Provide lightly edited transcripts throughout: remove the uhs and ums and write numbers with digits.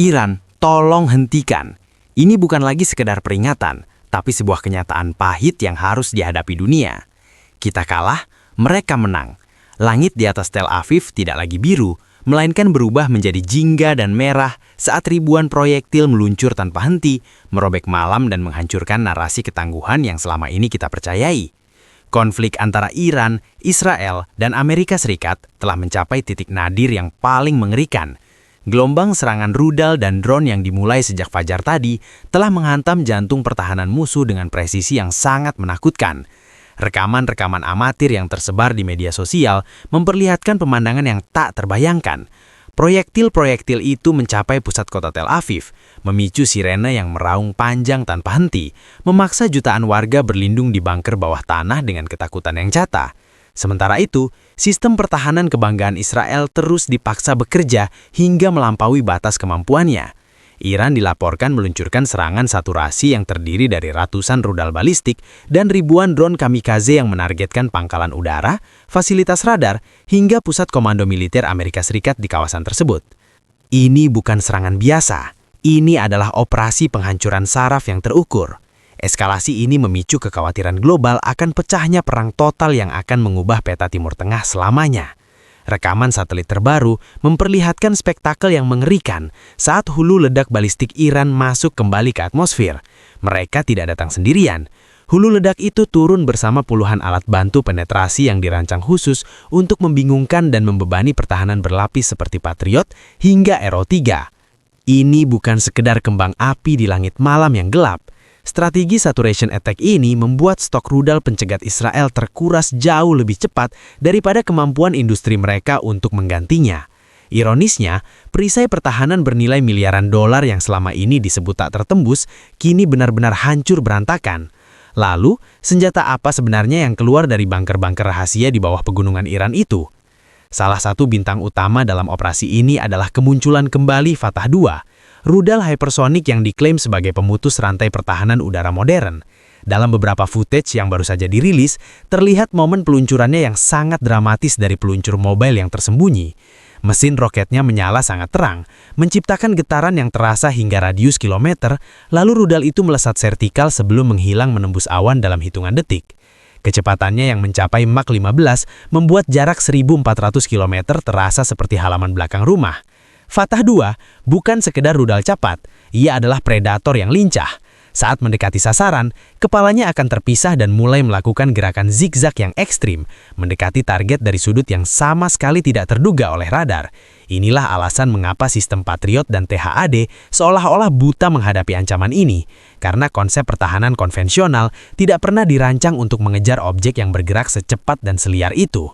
Iran, tolong hentikan. Ini bukan lagi sekedar peringatan, tapi sebuah kenyataan pahit yang harus dihadapi dunia. Kita kalah, mereka menang. Langit di atas Tel Aviv tidak lagi biru, melainkan berubah menjadi jingga dan merah saat ribuan proyektil meluncur tanpa henti, merobek malam dan menghancurkan narasi ketangguhan yang selama ini kita percayai. Konflik antara Iran, Israel, dan Amerika Serikat telah mencapai titik nadir yang paling mengerikan. Gelombang serangan rudal dan drone yang dimulai sejak fajar tadi telah menghantam jantung pertahanan musuh dengan presisi yang sangat menakutkan. Rekaman-rekaman amatir yang tersebar di media sosial memperlihatkan pemandangan yang tak terbayangkan. Proyektil-proyektil itu mencapai pusat kota Tel Aviv, memicu sirene yang meraung panjang tanpa henti, memaksa jutaan warga berlindung di bunker bawah tanah dengan ketakutan yang nyata. Sementara itu, sistem pertahanan kebanggaan Israel terus dipaksa bekerja hingga melampaui batas kemampuannya. Iran dilaporkan meluncurkan serangan saturasi yang terdiri dari ratusan rudal balistik dan ribuan drone kamikaze yang menargetkan pangkalan udara, fasilitas radar, hingga pusat komando militer Amerika Serikat di kawasan tersebut. Ini bukan serangan biasa, ini adalah operasi penghancuran saraf yang terukur. Eskalasi ini memicu kekhawatiran global akan pecahnya perang total yang akan mengubah peta Timur Tengah selamanya. Rekaman satelit terbaru memperlihatkan spektakel yang mengerikan saat hulu ledak balistik Iran masuk kembali ke atmosfer. Mereka tidak datang sendirian. Hulu ledak itu turun bersama puluhan alat bantu penetrasi yang dirancang khusus untuk membingungkan dan membebani pertahanan berlapis seperti Patriot hingga Arrow 3. Ini bukan sekedar kembang api di langit malam yang gelap. Strategi saturation attack ini membuat stok rudal pencegat Israel terkuras jauh lebih cepat daripada kemampuan industri mereka untuk menggantinya. Ironisnya, perisai pertahanan bernilai miliaran dolar yang selama ini disebut tak tertembus, kini benar-benar hancur berantakan. Lalu, senjata apa sebenarnya yang keluar dari bunker-bunker rahasia di bawah pegunungan Iran itu? Salah satu bintang utama dalam operasi ini adalah kemunculan kembali Fatah II, rudal hypersonik yang diklaim sebagai pemutus rantai pertahanan udara modern. Dalam beberapa footage yang baru saja dirilis, terlihat momen peluncurannya yang sangat dramatis dari peluncur mobile yang tersembunyi. Mesin roketnya menyala sangat terang, menciptakan getaran yang terasa hingga radius kilometer, lalu rudal itu melesat vertikal sebelum menghilang menembus awan dalam hitungan detik. Kecepatannya yang mencapai Mach 15 membuat jarak 1.400 km terasa seperti halaman belakang rumah. Fatah II bukan sekedar rudal cepat, ia adalah predator yang lincah. Saat mendekati sasaran, kepalanya akan terpisah dan mulai melakukan gerakan zigzag yang ekstrim, mendekati target dari sudut yang sama sekali tidak terduga oleh radar. Inilah alasan mengapa sistem Patriot dan THAD seolah-olah buta menghadapi ancaman ini, karena konsep pertahanan konvensional tidak pernah dirancang untuk mengejar objek yang bergerak secepat dan seliar itu.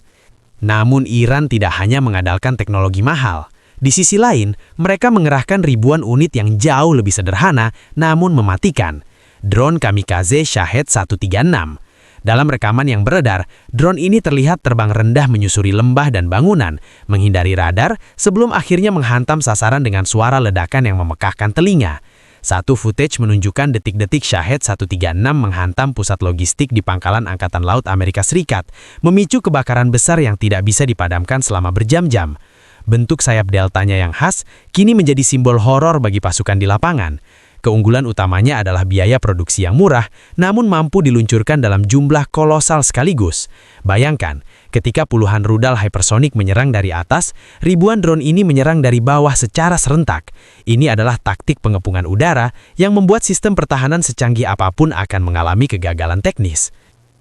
Namun Iran tidak hanya mengandalkan teknologi mahal. Di sisi lain, mereka mengerahkan ribuan unit yang jauh lebih sederhana namun mematikan. Drone kamikaze Shahed 136. Dalam rekaman yang beredar, drone ini terlihat terbang rendah menyusuri lembah dan bangunan, menghindari radar sebelum akhirnya menghantam sasaran dengan suara ledakan yang memekakkan telinga. Satu footage menunjukkan detik-detik Shahed 136 menghantam pusat logistik di pangkalan Angkatan Laut Amerika Serikat, memicu kebakaran besar yang tidak bisa dipadamkan selama berjam-jam. Bentuk sayap deltanya yang khas kini menjadi simbol horor bagi pasukan di lapangan. Keunggulan utamanya adalah biaya produksi yang murah, namun mampu diluncurkan dalam jumlah kolosal sekaligus. Bayangkan, ketika puluhan rudal hypersonik menyerang dari atas, ribuan drone ini menyerang dari bawah secara serentak. Ini adalah taktik pengepungan udara yang membuat sistem pertahanan secanggih apapun akan mengalami kegagalan teknis.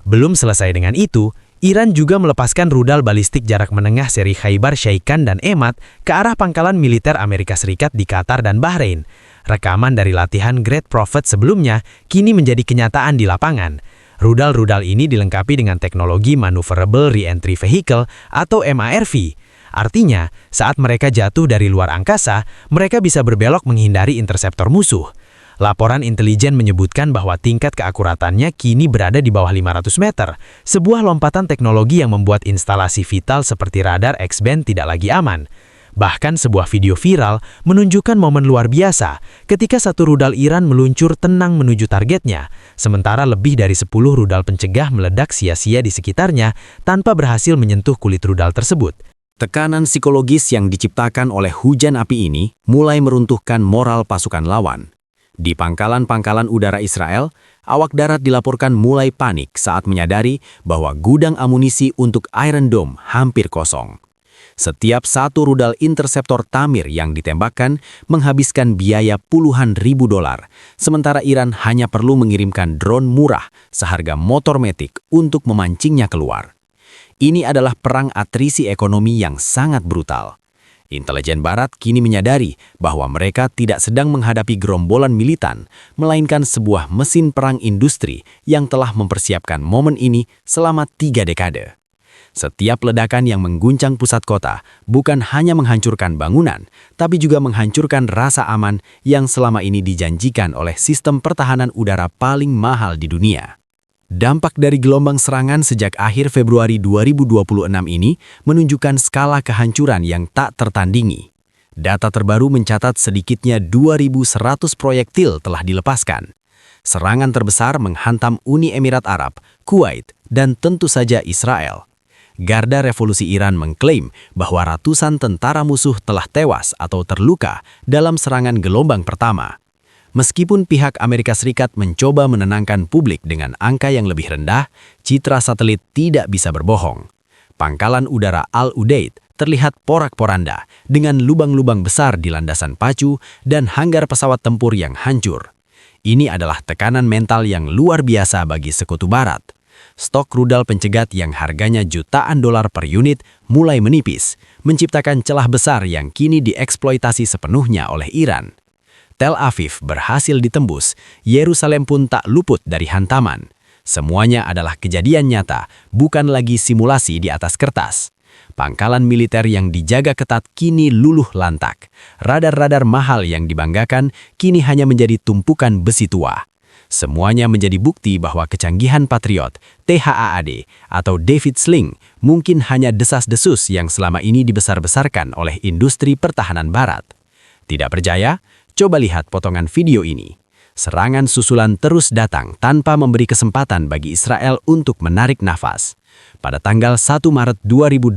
Belum selesai dengan itu, Iran juga melepaskan rudal balistik jarak menengah seri Khaybar Shaikan dan Emad ke arah pangkalan militer Amerika Serikat di Qatar dan Bahrain. Rekaman dari latihan Great Prophet sebelumnya kini menjadi kenyataan di lapangan. Rudal-rudal ini dilengkapi dengan teknologi Maneuverable Re-Entry Vehicle atau MARV. Artinya, saat mereka jatuh dari luar angkasa, mereka bisa berbelok menghindari interseptor musuh. Laporan intelijen menyebutkan bahwa tingkat keakuratannya kini berada di bawah 500 meter, sebuah lompatan teknologi yang membuat instalasi vital seperti radar X-band tidak lagi aman. Bahkan sebuah video viral menunjukkan momen luar biasa ketika satu rudal Iran meluncur tenang menuju targetnya, sementara lebih dari 10 rudal pencegah meledak sia-sia di sekitarnya tanpa berhasil menyentuh kulit rudal tersebut. Tekanan psikologis yang diciptakan oleh hujan api ini mulai meruntuhkan moral pasukan lawan. Di pangkalan-pangkalan udara Israel, awak darat dilaporkan mulai panik saat menyadari bahwa gudang amunisi untuk Iron Dome hampir kosong. Setiap satu rudal interceptor Tamir yang ditembakkan menghabiskan biaya puluhan ribu dolar, sementara Iran hanya perlu mengirimkan drone murah seharga motor metik untuk memancingnya keluar. Ini adalah perang atrisi ekonomi yang sangat brutal. Intelijen Barat kini menyadari bahwa mereka tidak sedang menghadapi gerombolan militan, melainkan sebuah mesin perang industri yang telah mempersiapkan momen ini selama 3 dekade. Setiap ledakan yang mengguncang pusat kota bukan hanya menghancurkan bangunan, tapi juga menghancurkan rasa aman yang selama ini dijanjikan oleh sistem pertahanan udara paling mahal di dunia. Dampak dari gelombang serangan sejak akhir Februari 2026 ini menunjukkan skala kehancuran yang tak tertandingi. Data terbaru mencatat sedikitnya 2.100 proyektil telah dilepaskan. Serangan terbesar menghantam Uni Emirat Arab, Kuwait, dan tentu saja Israel. Garda Revolusi Iran mengklaim bahwa ratusan tentara musuh telah tewas atau terluka dalam serangan gelombang pertama. Meskipun pihak Amerika Serikat mencoba menenangkan publik dengan angka yang lebih rendah, citra satelit tidak bisa berbohong. Pangkalan udara Al-Udeid terlihat porak-poranda dengan lubang-lubang besar di landasan pacu dan hanggar pesawat tempur yang hancur. Ini adalah tekanan mental yang luar biasa bagi Sekutu Barat. Stok rudal pencegat yang harganya jutaan dolar per unit mulai menipis, menciptakan celah besar yang kini dieksploitasi sepenuhnya oleh Iran. Tel Aviv berhasil ditembus, Yerusalem pun tak luput dari hantaman. Semuanya adalah kejadian nyata, bukan lagi simulasi di atas kertas. Pangkalan militer yang dijaga ketat kini luluh lantak. Radar-radar mahal yang dibanggakan kini hanya menjadi tumpukan besi tua. Semuanya menjadi bukti bahwa kecanggihan Patriot, THAAD, atau David Sling mungkin hanya desas-desus yang selama ini dibesar-besarkan oleh industri pertahanan Barat. Tidak percaya? Coba lihat potongan video ini. Serangan susulan terus datang tanpa memberi kesempatan bagi Israel untuk menarik nafas. Pada tanggal 1 Maret 2026,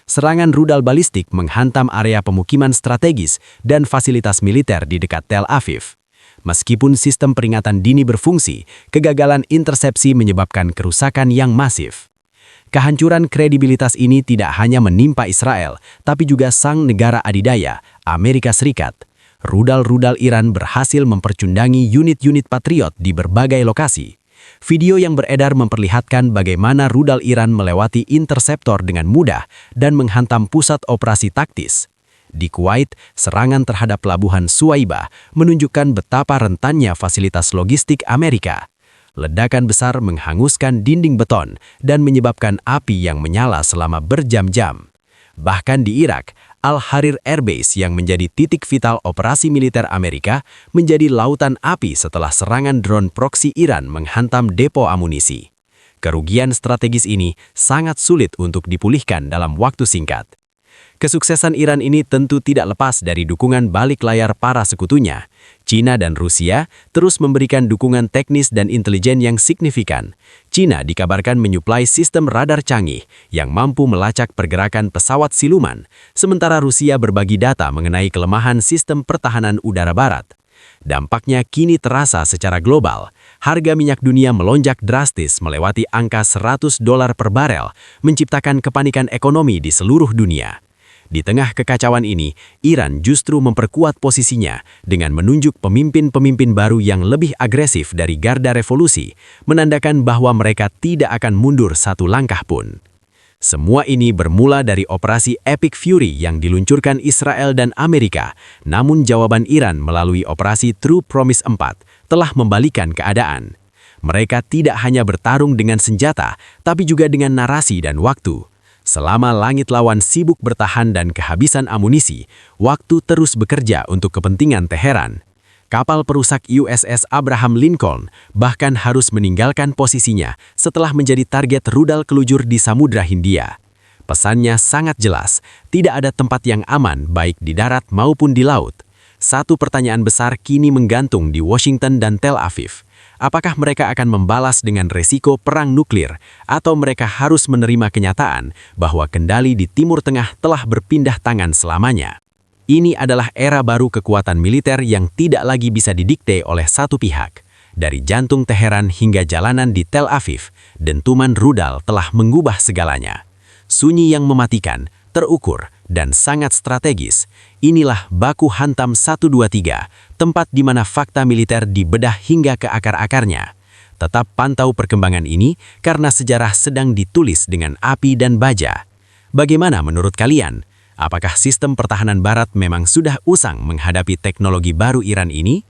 serangan rudal balistik menghantam area pemukiman strategis dan fasilitas militer di dekat Tel Aviv. Meskipun sistem peringatan dini berfungsi, kegagalan intersepsi menyebabkan kerusakan yang masif. Kehancuran kredibilitas ini tidak hanya menimpa Israel, tapi juga sang negara adidaya, Amerika Serikat. Rudal-rudal Iran berhasil mempercundangi unit-unit Patriot di berbagai lokasi. Video yang beredar memperlihatkan bagaimana rudal Iran melewati interseptor dengan mudah dan menghantam pusat operasi taktis. Di Kuwait, serangan terhadap pelabuhan Suwaibah menunjukkan betapa rentannya fasilitas logistik Amerika. Ledakan besar menghanguskan dinding beton dan menyebabkan api yang menyala selama berjam-jam. Bahkan di Irak, Al-Harir Air Base yang menjadi titik vital operasi militer Amerika menjadi lautan api setelah serangan drone proksi Iran menghantam depo amunisi. Kerugian strategis ini sangat sulit untuk dipulihkan dalam waktu singkat. Kesuksesan Iran ini tentu tidak lepas dari dukungan balik layar para sekutunya. China dan Rusia terus memberikan dukungan teknis dan intelijen yang signifikan. China dikabarkan menyuplai sistem radar canggih yang mampu melacak pergerakan pesawat siluman, sementara Rusia berbagi data mengenai kelemahan sistem pertahanan udara Barat. Dampaknya kini terasa secara global. Harga minyak dunia melonjak drastis melewati angka $100 per barel, menciptakan kepanikan ekonomi di seluruh dunia. Di tengah kekacauan ini, Iran justru memperkuat posisinya dengan menunjuk pemimpin-pemimpin baru yang lebih agresif dari Garda Revolusi, menandakan bahwa mereka tidak akan mundur satu langkah pun. Semua ini bermula dari operasi Epic Fury yang diluncurkan Israel dan Amerika, namun jawaban Iran melalui operasi True Promise 4 telah membalikan keadaan. Mereka tidak hanya bertarung dengan senjata, tapi juga dengan narasi dan waktu. Selama langit lawan sibuk bertahan dan kehabisan amunisi, waktu terus bekerja untuk kepentingan Teheran. Kapal perusak USS Abraham Lincoln bahkan harus meninggalkan posisinya setelah menjadi target rudal kelujur di Samudra Hindia. Pesannya sangat jelas, tidak ada tempat yang aman baik di darat maupun di laut. Satu pertanyaan besar kini menggantung di Washington dan Tel Aviv. Apakah mereka akan membalas dengan resiko perang nuklir, atau mereka harus menerima kenyataan bahwa kendali di Timur Tengah telah berpindah tangan selamanya? Ini adalah era baru kekuatan militer yang tidak lagi bisa didikte oleh satu pihak. Dari jantung Teheran hingga jalanan di Tel Aviv, dentuman rudal telah mengubah segalanya. Sunyi yang mematikan, terukur, dan sangat strategis. Inilah baku hantam 123, tempat di mana fakta militer dibedah hingga ke akar-akarnya. Tetap pantau perkembangan ini karena sejarah sedang ditulis dengan api dan baja. Bagaimana menurut kalian? Apakah sistem pertahanan Barat memang sudah usang menghadapi teknologi baru Iran ini?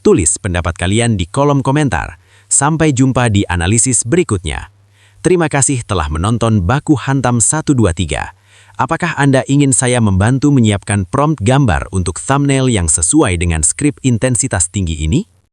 Tulis pendapat kalian di kolom komentar. Sampai jumpa di analisis berikutnya. Terima kasih telah menonton Baku Hantam 123. Apakah Anda ingin saya membantu menyiapkan prompt gambar untuk thumbnail yang sesuai dengan skrip intensitas tinggi ini?